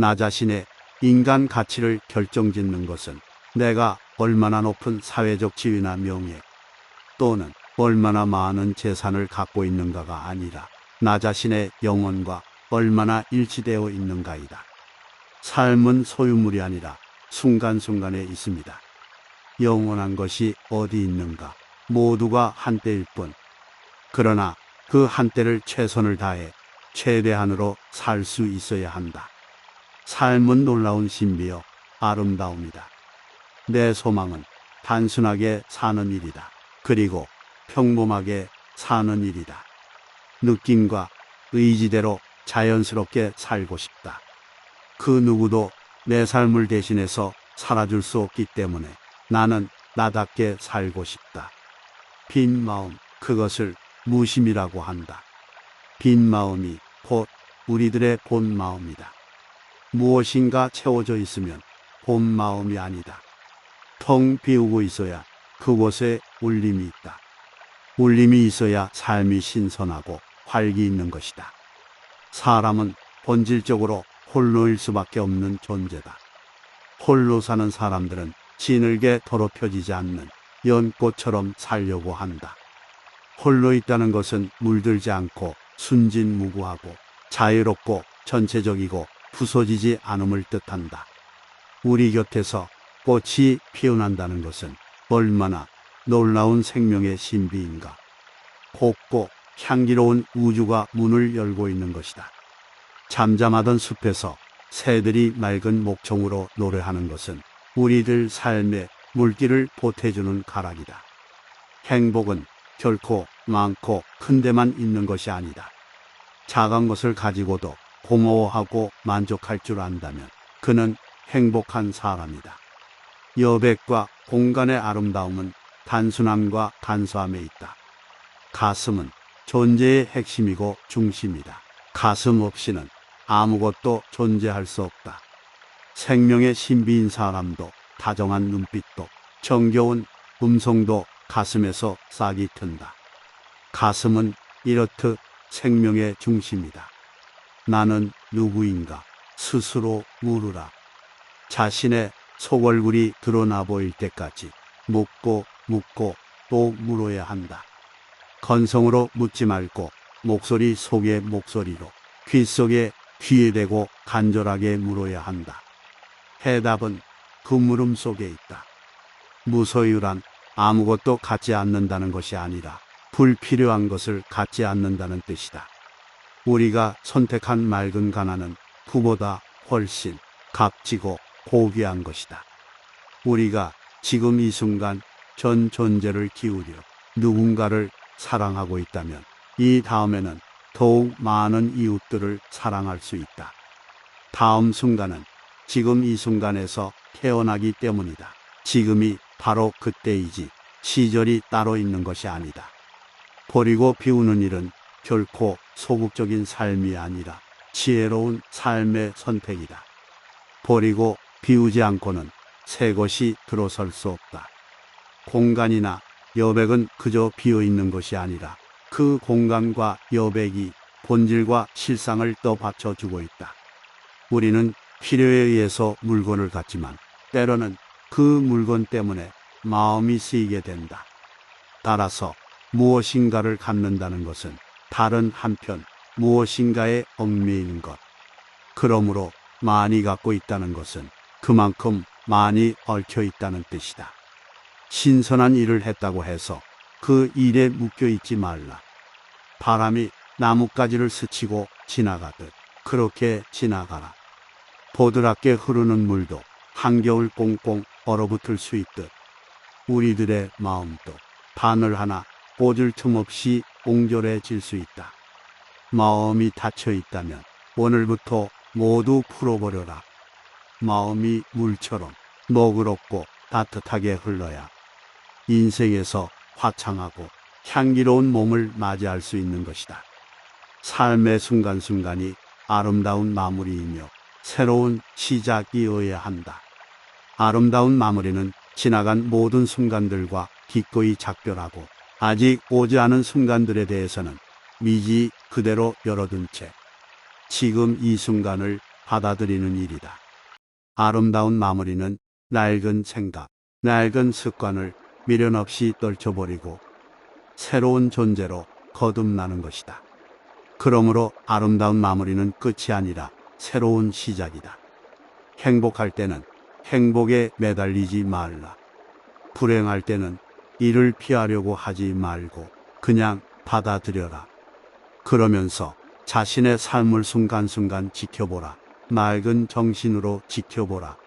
나 자신의 인간 가치를 결정짓는 것은 내가 얼마나 높은 사회적 지위나 명예 또는 얼마나 많은 재산을 갖고 있는가가 아니라 나 자신의 영혼과 얼마나 일치되어 있는가이다. 삶은 소유물이 아니라 순간순간에 있습니다. 영원한 것이 어디 있는가? 모두가 한때일 뿐. 그러나 그 한때를 최선을 다해 최대한으로 살 수 있어야 한다. 삶은 놀라운 신비요 아름다움이다. 내 소망은 단순하게 사는 일이다. 그리고 평범하게 사는 일이다. 느낌과 의지대로 자연스럽게 살고 싶다. 그 누구도 내 삶을 대신해서 살아줄 수 없기 때문에 나는 나답게 살고 싶다. 빈 마음, 그것을 무심이라고 한다. 빈 마음이 곧 우리들의 본 마음이다. 무엇인가 채워져 있으면 본 마음이 아니다. 텅 비우고 있어야 그곳에 울림이 있다. 울림이 있어야 삶이 신선하고 활기 있는 것이다. 사람은 본질적으로 홀로일 수밖에 없는 존재다. 홀로 사는 사람들은 진흙에 더럽혀지지 않는 연꽃처럼 살려고 한다. 홀로 있다는 것은 물들지 않고 순진무구하고 자유롭고 전체적이고 부서지지 않음을 뜻한다. 우리 곁에서 꽃이 피어난다는 것은 얼마나 놀라운 생명의 신비인가. 곱고 향기로운 우주가 문을 열고 있는 것이다. 잠잠하던 숲에서 새들이 맑은 목청으로 노래하는 것은 우리들 삶에 물기를 보태주는 가락이다. 행복은 결코 많고 큰 데만 있는 것이 아니다. 작은 것을 가지고도 고마워하고 만족할 줄 안다면 그는 행복한 사람이다. 여백과 공간의 아름다움은 단순함과 간소함에 있다. 가슴은 존재의 핵심이고 중심이다. 가슴 없이는 아무것도 존재할 수 없다. 생명의 신비인 사람도 다정한 눈빛도 정겨운 음성도 가슴에서 싹이 튼다. 가슴은 이렇듯 생명의 중심이다. 나는 누구인가 스스로 물으라. 자신의 속얼굴이 드러나 보일 때까지 묻고 또 물어야 한다. 건성으로 묻지 말고 목소리 속의 목소리로 귀 속에 귀에 대고 간절하게 물어야 한다. 해답은 그 물음 속에 있다. 무소유란 아무것도 갖지 않는다는 것이 아니라 불필요한 것을 갖지 않는다는 뜻이다. 우리가 선택한 맑은 가난은 그보다 훨씬 값지고 고귀한 것이다. 우리가 지금 이 순간 전 존재를 기울여 누군가를 사랑하고 있다면 이 다음에는 더욱 많은 이웃들을 사랑할 수 있다. 다음 순간은 지금 이 순간에서 태어나기 때문이다. 지금이 바로 그때이지 시절이 따로 있는 것이 아니다. 버리고 비우는 일은 결코 소극적인 삶이 아니라 지혜로운 삶의 선택이다. 버리고 비우지 않고는 새 것이 들어설 수 없다. 공간이나 여백은 그저 비어 있는 것이 아니라 그 공간과 여백이 본질과 실상을 떠받쳐주고 있다. 우리는 필요에 의해서 물건을 갖지만 때로는 그 물건 때문에 마음이 쓰이게 된다. 따라서 무엇인가를 갖는다는 것은 다른 한편 무엇인가에 얽매이는 것. 그러므로 많이 갖고 있다는 것은 그만큼 많이 얽혀 있다는 뜻이다. 신선한 일을 했다고 해서 그 일에 묶여 있지 말라. 바람이 나뭇가지를 스치고 지나가듯 그렇게 지나가라. 보드랍게 흐르는 물도 한겨울 꽁꽁 얼어붙을 수 있듯 우리들의 마음도 바늘 하나 꽂을 틈 없이 옹졸해질 수 있다. 마음이 닫혀 있다면 오늘부터 모두 풀어버려라. 마음이 물처럼 너그럽고 따뜻하게 흘러야 인생에서 화창하고 향기로운 몸을 맞이할 수 있는 것이다. 삶의 순간순간이 아름다운 마무리이며 새로운 시작이어야 한다. 아름다운 마무리는 지나간 모든 순간들과 기꺼이 작별하고 아직 오지 않은 순간들에 대해서는 미지 그대로 열어둔 채 지금 이 순간을 받아들이는 일이다. 아름다운 마무리는 낡은 생각, 낡은 습관을 미련 없이 떨쳐버리고 새로운 존재로 거듭나는 것이다. 그러므로 아름다운 마무리는 끝이 아니라 새로운 시작이다. 행복할 때는 행복에 매달리지 말라. 불행할 때는 이를 피하려고 하지 말고 그냥 받아들여라. 그러면서 자신의 삶을 순간순간 지켜보라. 맑은 정신으로 지켜보라.